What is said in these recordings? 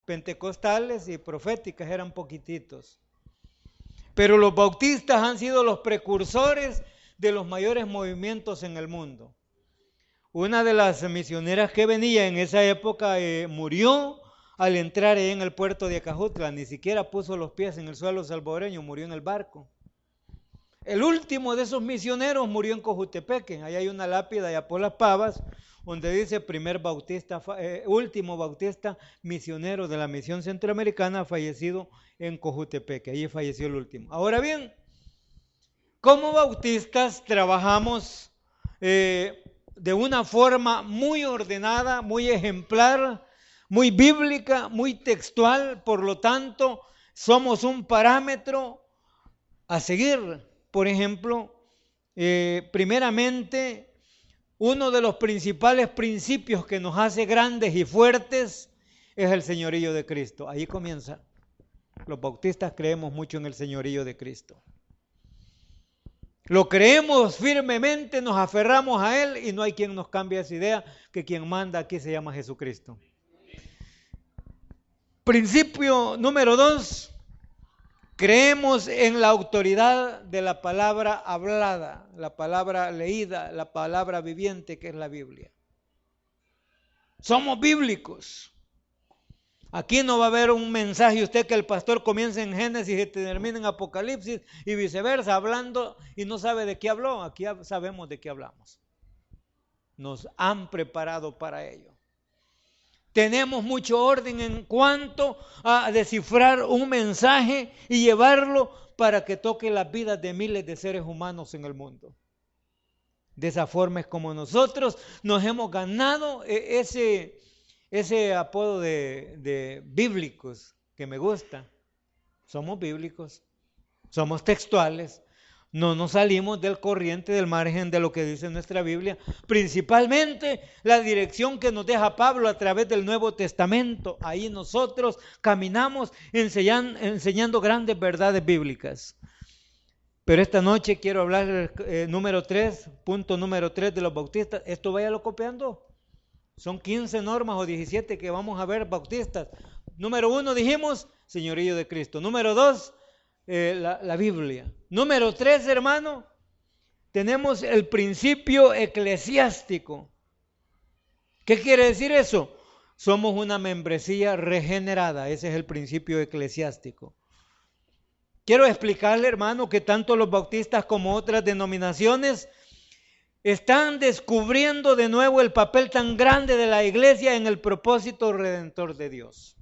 pentecostales y proféticas, eran poquititos. Pero los bautistas han sido los precursores de los mayores movimientos en el mundo. Una de las misioneras que venía en esa época murió al entrar en el puerto de Acajutla, ni siquiera puso los pies en el suelo salvadoreño, murió en el barco. El último de esos misioneros murió en Cojutepeque. Ahí hay una lápida allá por Las Pavas, donde dice último bautista misionero de la misión centroamericana fallecido en Cojutepeque. Ahí falleció el último. Ahora bien, como bautistas trabajamos de una forma muy ordenada, muy ejemplar, muy bíblica, muy textual. Por lo tanto, somos un parámetro a seguir. Por ejemplo, primeramente, uno de los principales principios que nos hace grandes y fuertes es el señorío de Cristo. Ahí comienza. Los bautistas creemos mucho en el señorío de Cristo. Lo creemos firmemente, nos aferramos a Él y no hay quien nos cambie esa idea, que quien manda aquí se llama Jesucristo. Principio número 2. Creemos en la autoridad de la palabra hablada, la palabra leída, la palabra viviente que es la Biblia. Somos bíblicos. Aquí no va a haber un mensaje usted que el pastor comience en Génesis y termine en Apocalipsis y viceversa, hablando y no sabe de qué habló. Aquí sabemos de qué hablamos. Nos han preparado para ello. Tenemos mucho orden en cuanto a descifrar un mensaje y llevarlo para que toque las vidas de miles de seres humanos en el mundo. De esa forma es como nosotros nos hemos ganado ese apodo de bíblicos que me gusta. Somos bíblicos, somos textuales. No nos salimos del corriente, del margen de lo que dice nuestra Biblia, principalmente la dirección que nos deja Pablo a través del Nuevo Testamento. Ahí nosotros caminamos enseñando grandes verdades bíblicas. Pero esta noche quiero hablar punto número 3 de los bautistas. Esto váyalo copiando. Son 15 normas o 17 que vamos a ver bautistas. Número 1 dijimos, señorío de Cristo. Número 2, la Biblia. Número 3, hermano, tenemos el principio eclesiástico. ¿Qué quiere decir eso? Somos una membresía regenerada. Ese es el principio eclesiástico. Quiero explicarle, hermano, que tanto los bautistas como otras denominaciones están descubriendo de nuevo el papel tan grande de la iglesia en el propósito redentor de Dios.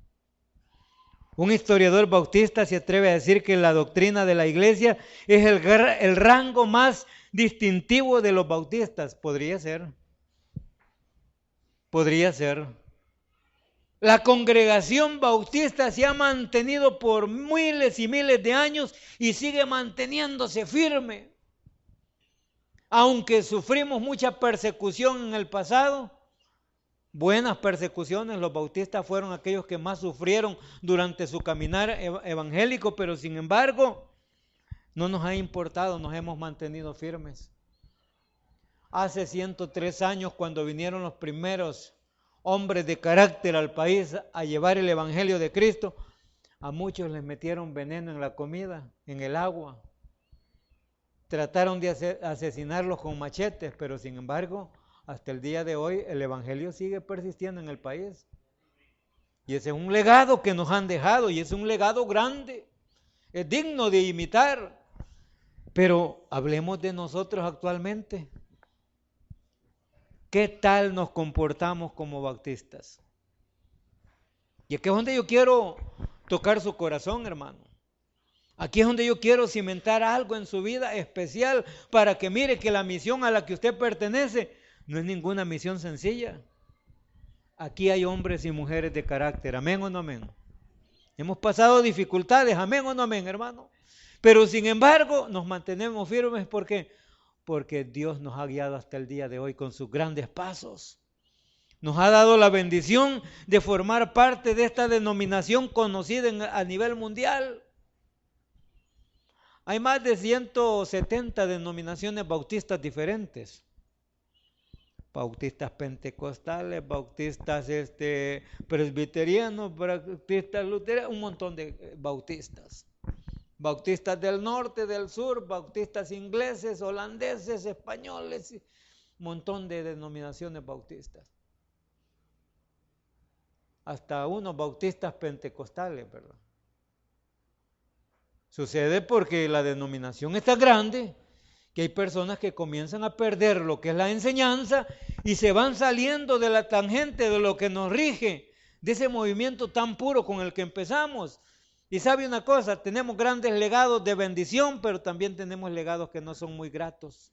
Un historiador bautista se atreve a decir que la doctrina de la iglesia es el rango más distintivo de los bautistas. Podría ser. La congregación bautista se ha mantenido por miles y miles de años y sigue manteniéndose firme. Aunque sufrimos mucha persecución en el pasado, buenas persecuciones, los bautistas fueron aquellos que más sufrieron durante su caminar evangélico, pero sin embargo, no nos ha importado, nos hemos mantenido firmes. Hace 103 años, cuando vinieron los primeros hombres de carácter al país a llevar el evangelio de Cristo, a muchos les metieron veneno en la comida, en el agua. Trataron de asesinarlos con machetes, pero sin embargo, hasta el día de hoy el evangelio sigue persistiendo en el país. Y ese es un legado que nos han dejado, y es un legado grande, es digno de imitar. Pero hablemos de nosotros actualmente. ¿Qué tal nos comportamos como bautistas? Y aquí es donde yo quiero tocar su corazón, hermano. Aquí es donde yo quiero cimentar algo en su vida especial para que mire que la misión a la que usted pertenece no es ninguna misión sencilla. Aquí hay hombres y mujeres de carácter, amén o no amén. Hemos pasado dificultades, amén o no amén, hermano. Pero sin embargo nos mantenemos firmes porque Dios nos ha guiado hasta el día de hoy con sus grandes pasos. Nos ha dado la bendición de formar parte de esta denominación conocida a nivel mundial. Hay más de 170 denominaciones bautistas diferentes. bautistas pentecostales, bautistas presbiterianos, bautistas luteranos, un montón de bautistas. Bautistas del norte, del sur, bautistas ingleses, holandeses, españoles, un montón de denominaciones bautistas. Hasta unos bautistas pentecostales, ¿verdad? Sucede porque la denominación está grande, que hay personas que comienzan a perder lo que es la enseñanza y se van saliendo de la tangente de lo que nos rige, de ese movimiento tan puro con el que empezamos. Y sabe una cosa, tenemos grandes legados de bendición, pero también tenemos legados que no son muy gratos.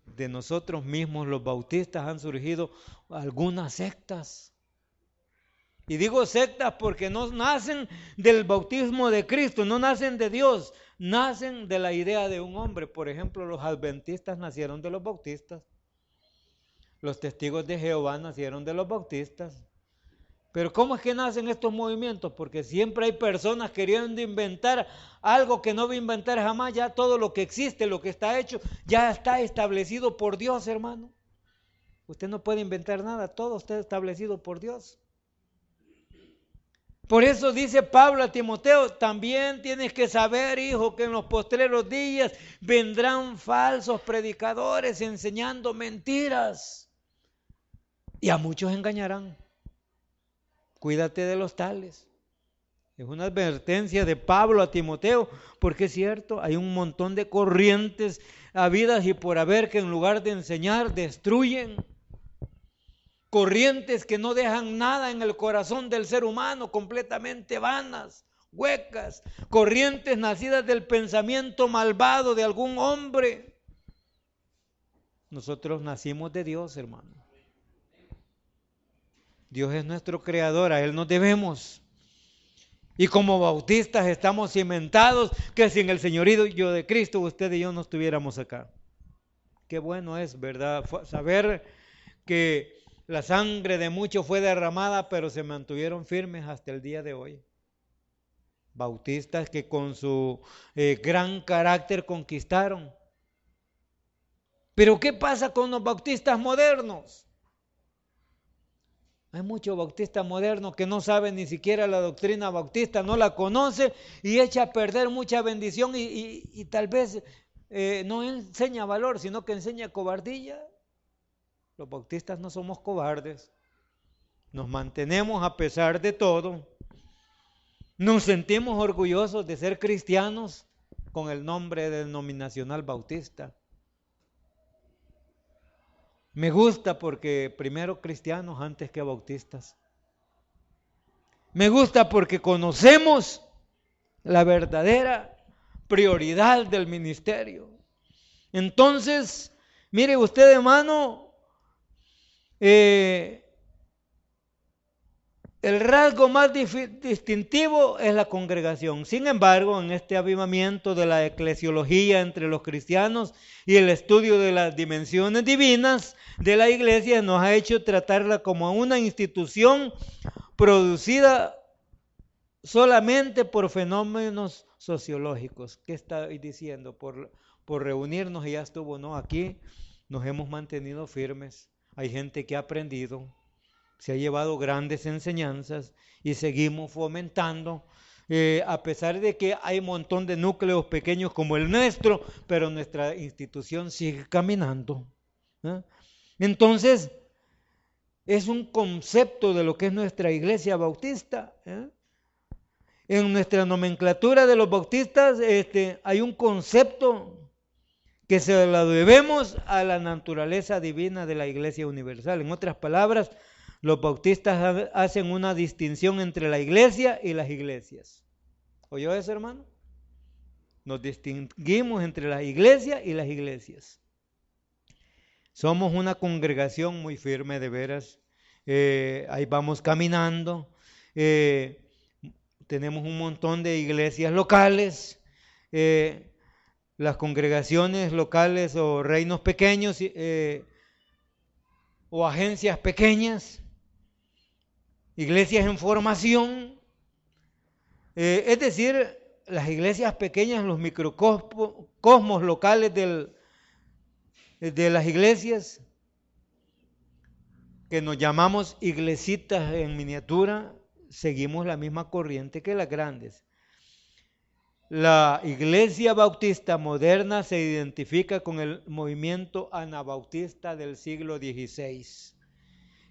De nosotros mismos, los bautistas, han surgido algunas sectas. Y digo sectas porque no nacen del bautismo de Cristo, no nacen de Dios, nacen de la idea de un hombre. Por ejemplo, los adventistas nacieron de los bautistas, los testigos de Jehová nacieron de los bautistas. Pero ¿cómo es que nacen estos movimientos? Porque siempre hay personas queriendo inventar algo que no va a inventar jamás. Ya todo lo que existe, lo que está hecho, ya está establecido por Dios, hermano. Usted no puede inventar nada, todo está establecido por Dios. Por eso dice Pablo a Timoteo, también tienes que saber, hijo, que en los postreros días vendrán falsos predicadores enseñando mentiras. Y a muchos engañarán. Cuídate de los tales. Es una advertencia de Pablo a Timoteo, porque es cierto, hay un montón de corrientes habidas y por haber que en lugar de enseñar, destruyen. Corrientes que no dejan nada en el corazón del ser humano, completamente vanas, huecas. Corrientes nacidas del pensamiento malvado de algún hombre. Nosotros nacimos de Dios, hermano. Dios es nuestro creador, a Él nos debemos. Y como bautistas estamos cimentados que sin el señorío de Cristo usted y yo no estuviéramos acá. Qué bueno es, ¿verdad? Saber que la sangre de muchos fue derramada, pero se mantuvieron firmes hasta el día de hoy. Bautistas que con su gran carácter conquistaron. Pero ¿qué pasa con los bautistas modernos? Hay muchos bautistas modernos que no saben ni siquiera la doctrina bautista, no la conoce y echa a perder mucha bendición y tal vez no enseña valor, sino que enseña cobardía. Los bautistas no somos cobardes, nos mantenemos a pesar de todo, nos sentimos orgullosos de ser cristianos con el nombre denominacional bautista. Me gusta porque primero cristianos antes que bautistas. Me gusta porque conocemos la verdadera prioridad del ministerio. Entonces, mire usted, hermano, el rasgo más distintivo es la congregación. Sin embargo, en este avivamiento de la eclesiología entre los cristianos y el estudio de las dimensiones divinas de la iglesia nos ha hecho tratarla como una institución producida solamente por fenómenos sociológicos. ¿Qué estoy diciendo? Por reunirnos y ya estuvo, no, aquí nos hemos mantenido firmes. Hay gente que ha aprendido, se ha llevado grandes enseñanzas y seguimos fomentando, a pesar de que hay un montón de núcleos pequeños como el nuestro, pero nuestra institución sigue caminando. Entonces, es un concepto de lo que es nuestra iglesia bautista. En nuestra nomenclatura de los bautistas hay un concepto que se lo debemos a la naturaleza divina de la Iglesia Universal. En otras palabras, los bautistas hacen una distinción entre la iglesia y las iglesias. ¿Oyó eso, hermano? Nos distinguimos entre la iglesia y las iglesias. Somos una congregación muy firme, de veras. Ahí vamos caminando. Tenemos un montón de iglesias locales. Las congregaciones locales o reinos pequeños o agencias pequeñas, iglesias en formación, es decir, las iglesias pequeñas, los microcosmos locales de las iglesias, que nos llamamos iglesitas en miniatura, seguimos la misma corriente que las grandes. La iglesia bautista moderna se identifica con el movimiento anabautista del siglo XVI,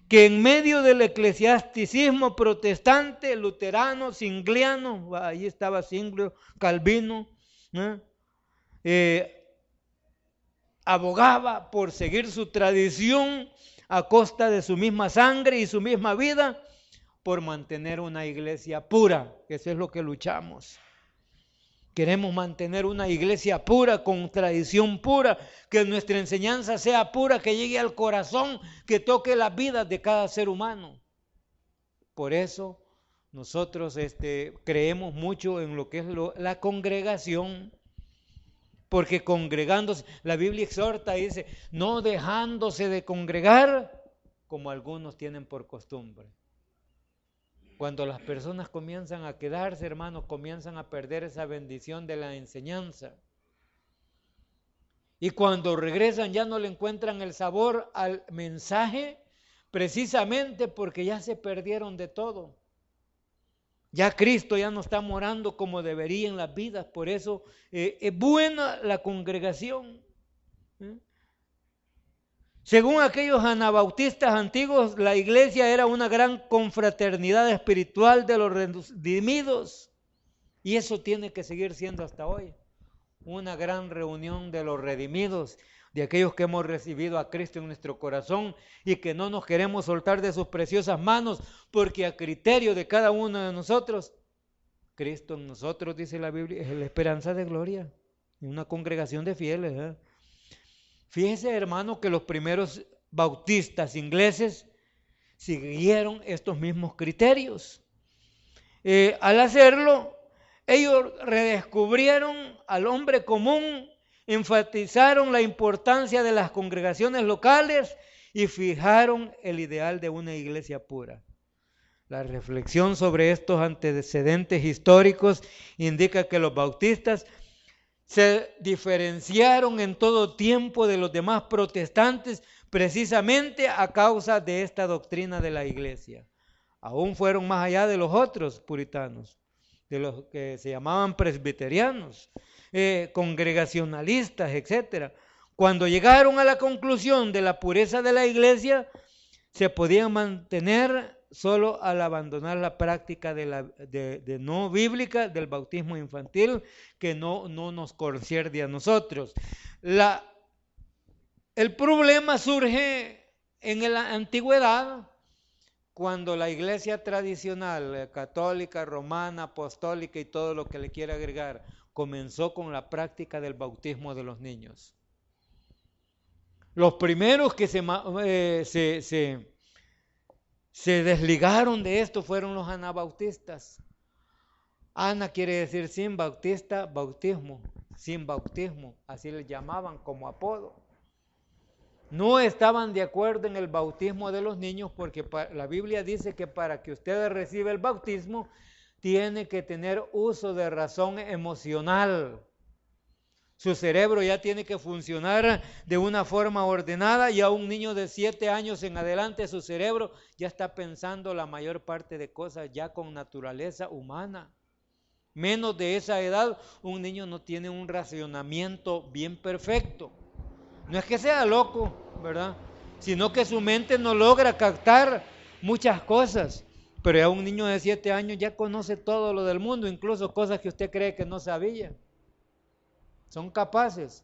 que en medio del eclesiasticismo protestante, luterano, cingliano, ahí estaba Zwinglio, Calvino, abogaba por seguir su tradición a costa de su misma sangre y su misma vida, por mantener una iglesia pura, que eso es lo que luchamos. Queremos mantener una iglesia pura, con tradición pura, que nuestra enseñanza sea pura, que llegue al corazón, que toque las vidas de cada ser humano. Por eso nosotros creemos mucho en lo que es la congregación, porque congregándose, la Biblia exhorta y dice, no dejándose de congregar, como algunos tienen por costumbre. Cuando las personas comienzan a quedarse, hermanos, comienzan a perder esa bendición de la enseñanza. Y cuando regresan ya no le encuentran el sabor al mensaje, precisamente porque ya se perdieron de todo. Ya Cristo ya no está morando como debería en las vidas, por eso es buena la congregación. Según aquellos anabautistas antiguos, la iglesia era una gran confraternidad espiritual de los redimidos, y eso tiene que seguir siendo hasta hoy, una gran reunión de los redimidos, de aquellos que hemos recibido a Cristo en nuestro corazón y que no nos queremos soltar de sus preciosas manos, porque a criterio de cada uno de nosotros, Cristo en nosotros, dice la Biblia, es la esperanza de gloria, una congregación de fieles. Fíjese, hermano, que los primeros bautistas ingleses siguieron estos mismos criterios. Al hacerlo, ellos redescubrieron al hombre común, enfatizaron la importancia de las congregaciones locales y fijaron el ideal de una iglesia pura. La reflexión sobre estos antecedentes históricos indica que los bautistas se diferenciaron en todo tiempo de los demás protestantes precisamente a causa de esta doctrina de la iglesia. Aún fueron más allá de los otros puritanos, de los que se llamaban presbiterianos, congregacionalistas, etc. Cuando llegaron a la conclusión de la pureza de la iglesia, se podían mantener solo al abandonar la práctica de no bíblica del bautismo infantil, que no nos concierne a nosotros. El problema surge en la antigüedad, cuando la iglesia tradicional, católica, romana, apostólica y todo lo que le quiera agregar, comenzó con la práctica del bautismo de los niños. Los primeros que se desligaron de esto fueron los anabautistas. Ana quiere decir sin bautista, bautismo, sin bautismo, así les llamaban como apodo. No estaban de acuerdo en el bautismo de los niños, porque la Biblia dice que para que usted reciba el bautismo tiene que tener uso de razón emocional. Su cerebro ya tiene que funcionar de una forma ordenada, y a un niño de 7 años en adelante su cerebro ya está pensando la mayor parte de cosas ya con naturaleza humana. Menos de esa edad un niño no tiene un racionamiento bien perfecto. No es que sea loco, ¿verdad? Sino que su mente no logra captar muchas cosas. Pero ya un niño de 7 años ya conoce todo lo del mundo, incluso cosas que usted cree que no sabía. Son capaces.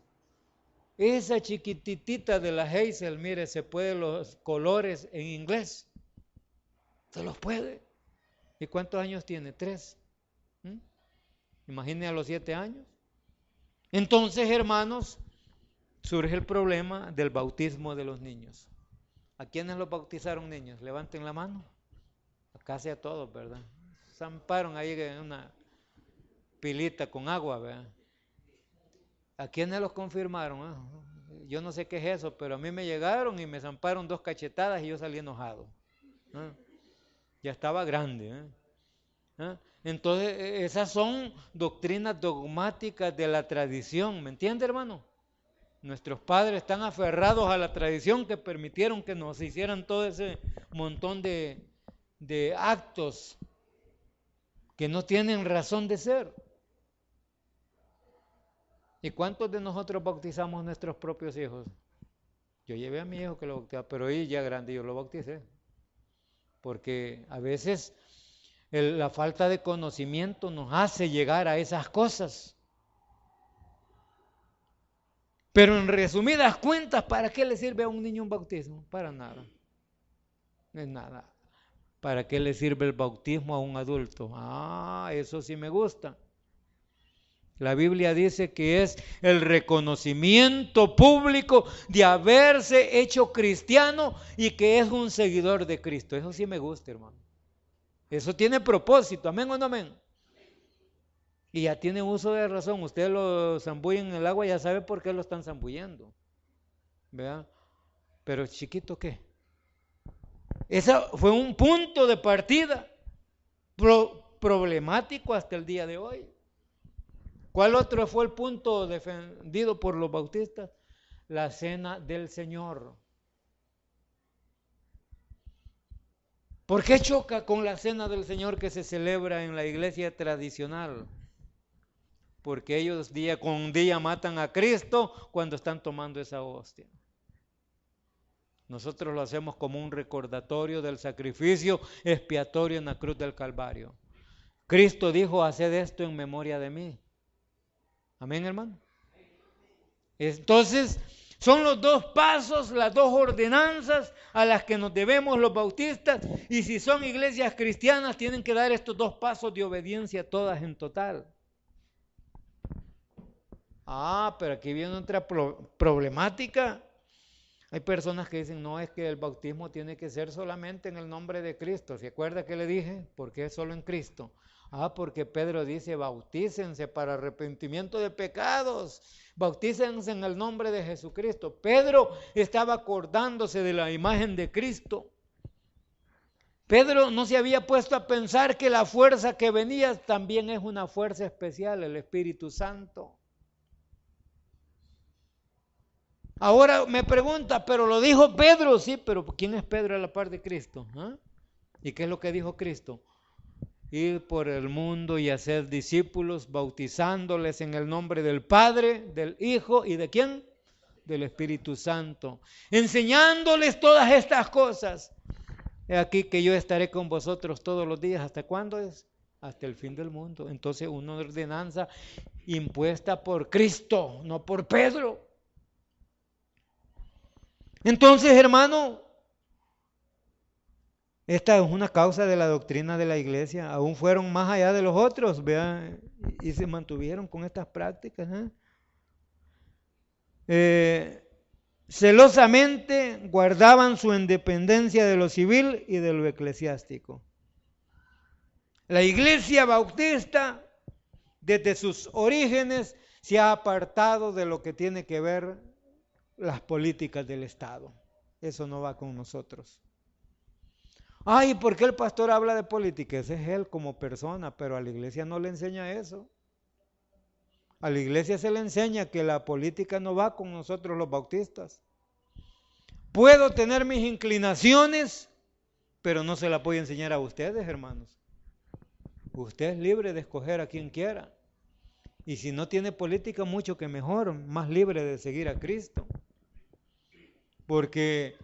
Esa chiquititita de la Hazel, mire, se puede los colores en inglés. Se los puede. ¿Y cuántos años tiene? 3. Imagine a los 7 años. Entonces, hermanos, surge el problema del bautismo de los niños. ¿A quiénes los bautizaron niños? Levanten la mano. Casi a todos, ¿verdad? Zamparon ahí en una pilita con agua, ¿verdad? ¿A quiénes los confirmaron? Yo no sé qué es eso, pero a mí me llegaron y me zamparon 2 cachetadas y yo salí enojado. Ya estaba grande. Entonces, esas son doctrinas dogmáticas de la tradición, ¿me entiende, hermano? Nuestros padres están aferrados a la tradición que permitieron que nos hicieran todo ese montón de actos que no tienen razón de ser. ¿Y cuántos de nosotros bautizamos a nuestros propios hijos? Yo llevé a mi hijo que lo bautizaba, pero él ya grande yo lo bauticé. Porque a veces la falta de conocimiento nos hace llegar a esas cosas. Pero en resumidas cuentas, ¿para qué le sirve a un niño un bautismo? Para nada. No es nada. ¿Para qué le sirve el bautismo a un adulto? Ah, eso sí me gusta. La Biblia dice que es el reconocimiento público de haberse hecho cristiano y que es un seguidor de Cristo. Eso sí me gusta, hermano. Eso tiene propósito, ¿amén o no amén? Y ya tiene uso de razón. Usted lo zambulla en el agua, ya sabe por qué lo están zambullendo. ¿Verdad? Pero chiquito, ¿qué? Ese fue un punto de partida problemático hasta el día de hoy. ¿Cuál otro fue el punto defendido por los bautistas? La cena del Señor. ¿Por qué choca con la cena del Señor que se celebra en la iglesia tradicional? Porque ellos día con día matan a Cristo cuando están tomando esa hostia. Nosotros lo hacemos como un recordatorio del sacrificio expiatorio en la cruz del Calvario. Cristo dijo, haced esto en memoria de mí. Amén, hermano. Entonces, son los dos pasos, las dos ordenanzas a las que nos debemos los bautistas. Y si son iglesias cristianas, tienen que dar estos dos pasos de obediencia todas en total. Pero aquí viene otra problemática. Hay personas que dicen, no, es que el bautismo tiene que ser solamente en el nombre de Cristo. ¿Se acuerda que le dije? ¿Por qué solo en Cristo? Porque Pedro dice, bautícense para arrepentimiento de pecados. Bautícense en el nombre de Jesucristo. Pedro estaba acordándose de la imagen de Cristo. Pedro no se había puesto a pensar que la fuerza que venía también es una fuerza especial, el Espíritu Santo. Ahora me pregunta, pero lo dijo Pedro, sí, pero ¿quién es Pedro a la par de Cristo? ¿Y qué es lo que dijo Cristo? Ir por el mundo y hacer discípulos, bautizándoles en el nombre del Padre, del Hijo y ¿de quién? Del Espíritu Santo. Enseñándoles todas estas cosas. He aquí que yo estaré con vosotros todos los días. ¿Hasta cuándo es? Hasta el fin del mundo. Entonces una ordenanza impuesta por Cristo, no por Pedro. Entonces, hermano, esta es una causa de la doctrina de la iglesia. Aún fueron más allá de los otros, vean, y se mantuvieron con estas prácticas. Celosamente guardaban su independencia de lo civil y de lo eclesiástico. La iglesia bautista, desde sus orígenes, se ha apartado de lo que tiene que ver las políticas del Estado. Eso no va con nosotros. ¿Por qué el pastor habla de política? Ese es él como persona, pero a la iglesia no le enseña eso. A la iglesia se le enseña que la política no va con nosotros los bautistas. Puedo tener mis inclinaciones, pero no se la puedo enseñar a ustedes, hermanos. Usted es libre de escoger a quien quiera. Y si no tiene política, mucho que mejor, más libre de seguir a Cristo. Porque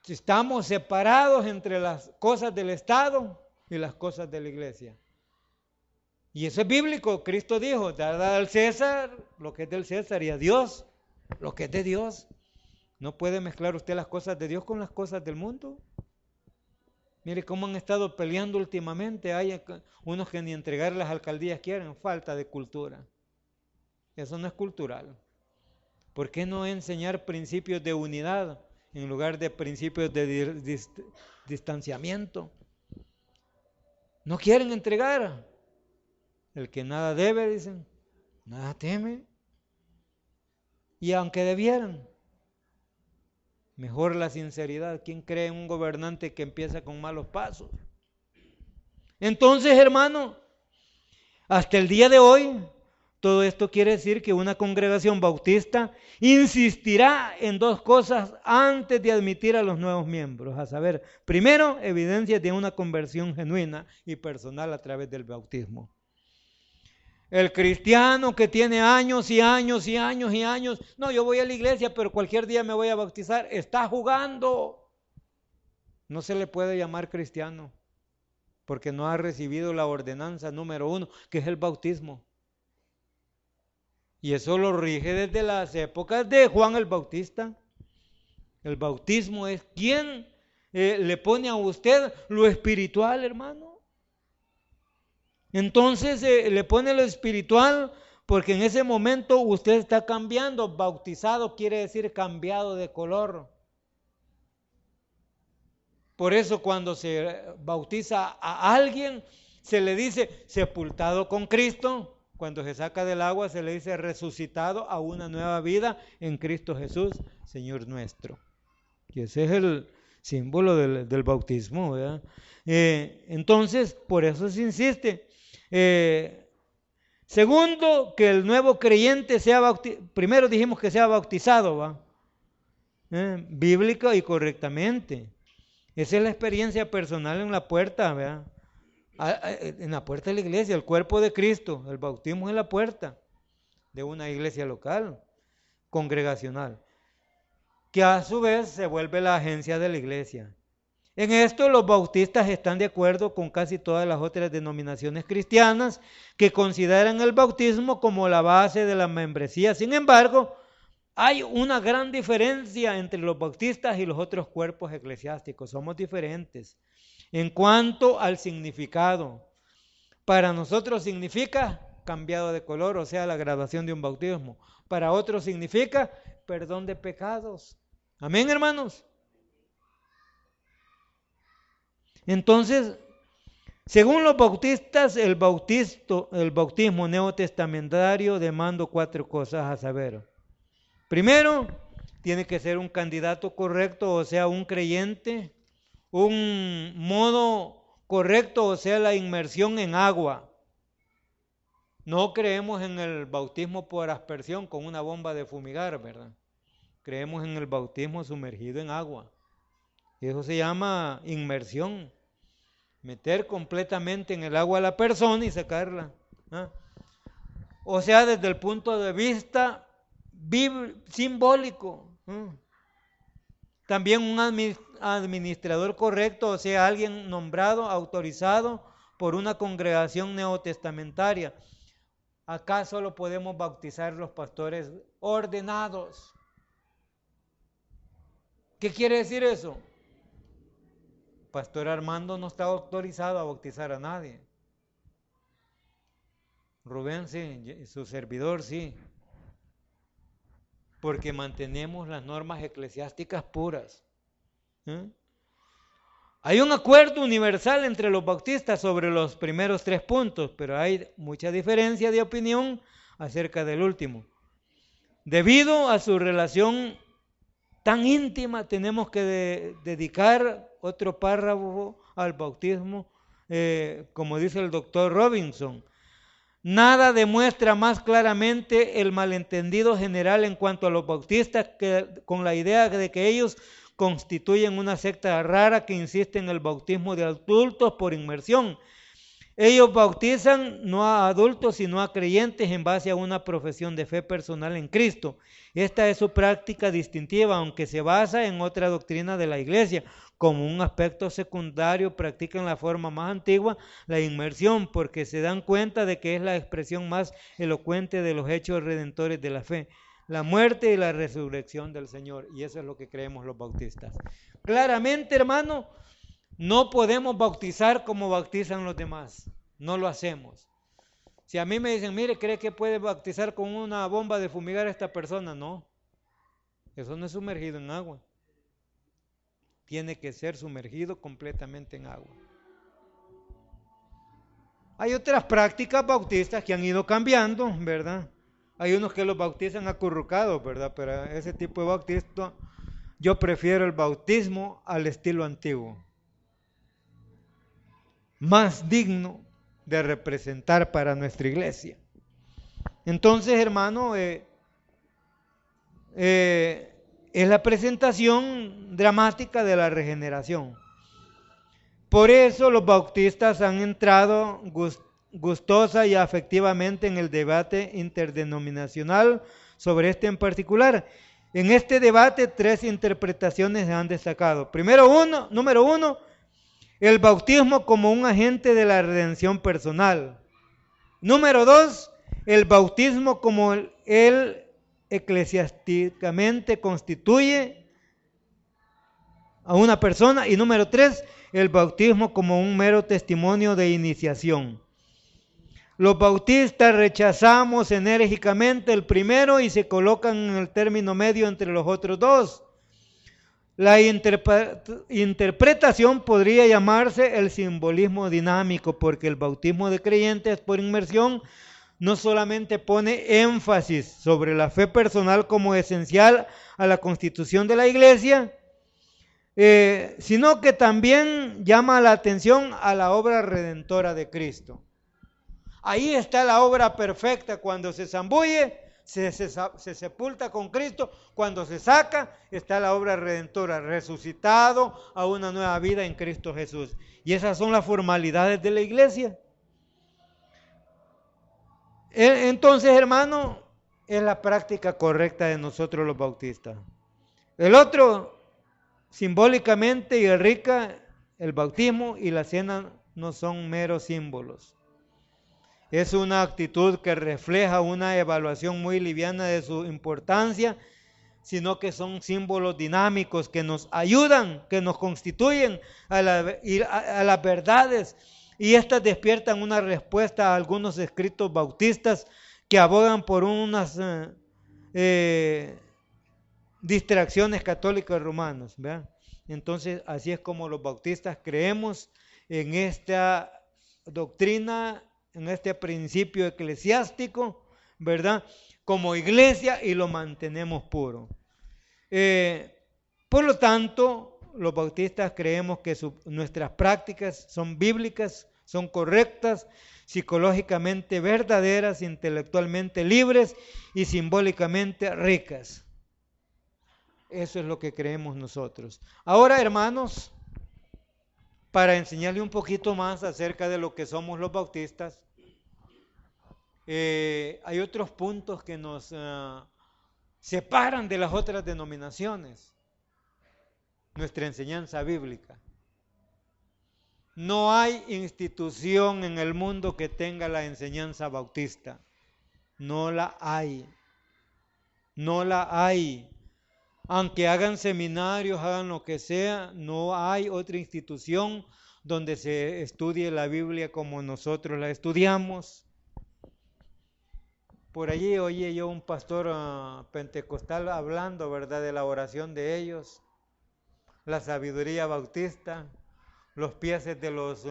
estamos separados entre las cosas del Estado y las cosas de la iglesia. Y eso es bíblico. Cristo dijo, dad al César lo que es del César y a Dios lo que es de Dios. ¿No puede mezclar usted las cosas de Dios con las cosas del mundo? Mire cómo han estado peleando últimamente. Hay unos que ni entregar las alcaldías quieren, falta de cultura. Eso no es cultural. ¿Por qué no enseñar principios de unidad en lugar de principios de distanciamiento? No quieren entregar. El que nada debe, dicen, nada teme. Y aunque debieran, mejor la sinceridad. ¿Quién cree en un gobernante que empieza con malos pasos? Entonces, hermano, hasta el día de hoy, Todo esto quiere decir que una congregación bautista insistirá en dos cosas antes de admitir a los nuevos miembros, a saber, primero, evidencias de una conversión genuina y personal a través del bautismo. El cristiano que tiene años y años y años y años, no, yo voy a la iglesia, pero cualquier día me voy a bautizar, está jugando. No se le puede llamar cristiano, porque no ha recibido la ordenanza número 1, que es el bautismo. Y eso lo rige desde las épocas de Juan el Bautista. El bautismo es quien le pone a usted lo espiritual, hermano. Entonces le pone lo espiritual porque en ese momento usted está cambiando. Bautizado quiere decir cambiado de color. Por eso cuando se bautiza a alguien se le dice sepultado con Cristo. Cuando se saca del agua se le dice resucitado a una nueva vida en Cristo Jesús, Señor nuestro. Y ese es el símbolo del bautismo, ¿verdad? Entonces, por eso se insiste. Segundo, que el nuevo creyente sea bautizado. Primero dijimos que sea bautizado, ¿va? Bíblica y correctamente. Esa es la experiencia personal en la puerta, ¿verdad? En la puerta de la iglesia, el cuerpo de Cristo, el bautismo en la puerta de una iglesia local, congregacional, que a su vez se vuelve la agencia de la iglesia. En esto los bautistas están de acuerdo con casi todas las otras denominaciones cristianas que consideran el bautismo como la base de la membresía. Sin embargo, hay una gran diferencia entre los bautistas y los otros cuerpos eclesiásticos. Somos diferentes en cuanto al significado. Para nosotros significa cambiado de color, o sea, la graduación de un bautismo. Para otros significa perdón de pecados. Amén, hermanos. Entonces, según los bautistas, el bautismo neotestamentario demanda 4 cosas, a saber. Primero, tiene que ser un candidato correcto, o sea, un creyente. Un modo correcto, o sea, la inmersión en agua. No creemos en el bautismo por aspersión con una bomba de fumigar, ¿verdad? Creemos en el bautismo sumergido en agua. Eso se llama inmersión. Meter completamente en el agua a la persona y sacarla. O sea, desde el punto de vista simbólico. También un administrador correcto, o sea, alguien nombrado, autorizado por una congregación neotestamentaria. Acá solo podemos bautizar los pastores ordenados. ¿Qué quiere decir eso? Pastor Armando no está autorizado a bautizar a nadie. Rubén sí, su servidor sí. Porque mantenemos las normas eclesiásticas puras. Hay un acuerdo universal entre los bautistas sobre los primeros 3 puntos, pero hay mucha diferencia de opinión acerca del último. Debido a su relación tan íntima, tenemos que dedicar otro párrafo al bautismo, como dice el doctor Robinson. Nada demuestra más claramente el malentendido general en cuanto a los bautistas que con la idea de que ellos constituyen una secta rara que insiste en el bautismo de adultos por inmersión. Ellos bautizan no a adultos sino a creyentes en base a una profesión de fe personal en Cristo. Esta es su práctica distintiva, aunque se basa en otra doctrina de la iglesia. Como un aspecto secundario practican la forma más antigua, la inmersión, porque se dan cuenta de que es la expresión más elocuente de los hechos redentores de la fe, la muerte y la resurrección del Señor. Y eso es lo que creemos los bautistas. Claramente, hermano, no podemos bautizar como bautizan los demás. No lo hacemos. Si a mí me dicen, mire, ¿cree que puede bautizar con una bomba de fumigar a esta persona? No. Eso no es sumergido en agua. Tiene que ser sumergido completamente en agua. Hay otras prácticas bautistas que han ido cambiando, ¿verdad? Hay unos que los bautizan acurrucados, ¿verdad? Pero ese tipo de bautismo, yo prefiero el bautismo al estilo antiguo. Más digno de representar para nuestra iglesia. Entonces, hermano, es la presentación dramática de la regeneración. Por eso los bautistas han entrado gustosa y afectivamente en el debate interdenominacional sobre este en particular. En este debate 3 interpretaciones se han destacado. Número uno, el bautismo como un agente de la redención personal. Número 2, el bautismo como el eclesiásticamente constituye a una persona. Y número 3, el bautismo como un mero testimonio de iniciación. Los bautistas rechazamos enérgicamente el primero y se colocan en el término medio entre los otros dos. La interpretación podría llamarse el simbolismo dinámico, porque el bautismo de creyentes por inmersión no solamente pone énfasis sobre la fe personal como esencial a la constitución de la iglesia, sino que también llama la atención a la obra redentora de Cristo. Ahí está la obra perfecta. Cuando se zambulle, se sepulta con Cristo. Cuando se saca, está la obra redentora, resucitado a una nueva vida en Cristo Jesús. Y esas son las formalidades de la iglesia. Entonces, hermano, es la práctica correcta de nosotros los bautistas. El otro, simbólicamente y rica, el bautismo y la cena no son meros símbolos. Es una actitud que refleja una evaluación muy liviana de su importancia, sino que son símbolos dinámicos que nos ayudan, que nos constituyen a las verdades, y estas despiertan una respuesta a algunos escritos bautistas que abogan por unas distracciones católicas romanas, ¿verdad? Entonces, así es como los bautistas creemos en esta doctrina, en este principio eclesiástico, ¿verdad? Como iglesia, y lo mantenemos puro. Por lo tanto, los bautistas creemos que nuestras prácticas son bíblicas, son correctas, psicológicamente verdaderas, intelectualmente libres y simbólicamente ricas. Eso es lo que creemos nosotros. Ahora, hermanos, para enseñarle un poquito más acerca de lo que somos los bautistas, hay otros puntos que nos separan de las otras denominaciones. Nuestra enseñanza bíblica. No hay institución en el mundo que tenga la enseñanza bautista. No la hay. No la hay. Aunque hagan seminarios, hagan lo que sea, no hay otra institución donde se estudie la Biblia como nosotros la estudiamos. Por allí oí yo un pastor pentecostal hablando, ¿verdad?, de la oración de ellos, la sabiduría bautista, los pies de los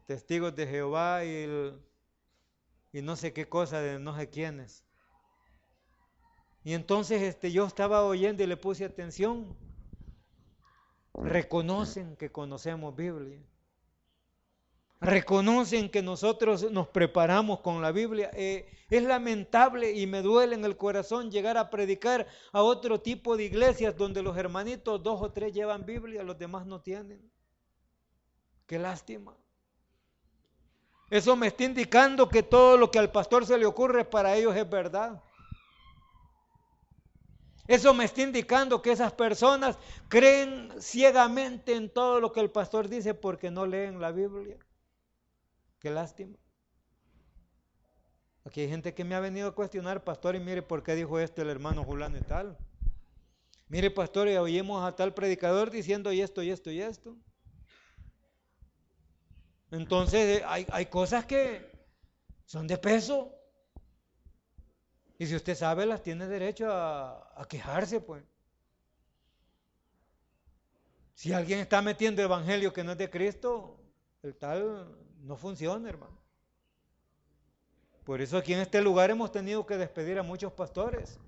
testigos de Jehová y no sé qué cosa de no sé quiénes. Y entonces yo estaba oyendo y le puse atención. Reconocen que conocemos Biblia. Reconocen que nosotros nos preparamos con la Biblia. Es lamentable y me duele en el corazón llegar a predicar a otro tipo de iglesias donde los hermanitos 2 o 3 llevan Biblia, los demás no tienen. Qué lástima. Eso me está indicando que todo lo que al pastor se le ocurre para ellos es verdad. Eso me está indicando que esas personas creen ciegamente en todo lo que el pastor dice porque no leen la Biblia. Qué lástima. Aquí hay gente que me ha venido a cuestionar, pastor, y mire por qué dijo esto el hermano fulano y tal. Mire, pastor, y oímos a tal predicador diciendo y esto, y esto, y esto. Entonces hay cosas que son de peso. Y si usted sabe, las tiene derecho a quejarse, pues. Si alguien está metiendo evangelio que no es de Cristo, el tal no funciona, hermano. Por eso aquí en este lugar hemos tenido que despedir a muchos pastores.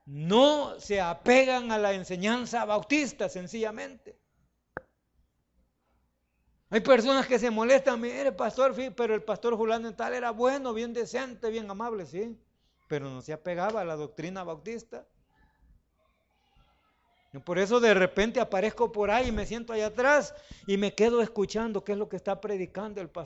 No se apegan a la enseñanza bautista, sencillamente. Hay personas que se molestan, mire pastor, pero el pastor fulano tal era bueno, bien decente, bien amable, sí, pero no se apegaba a la doctrina bautista. Y por eso de repente aparezco por ahí y me siento allá atrás y me quedo escuchando qué es lo que está predicando el pastor.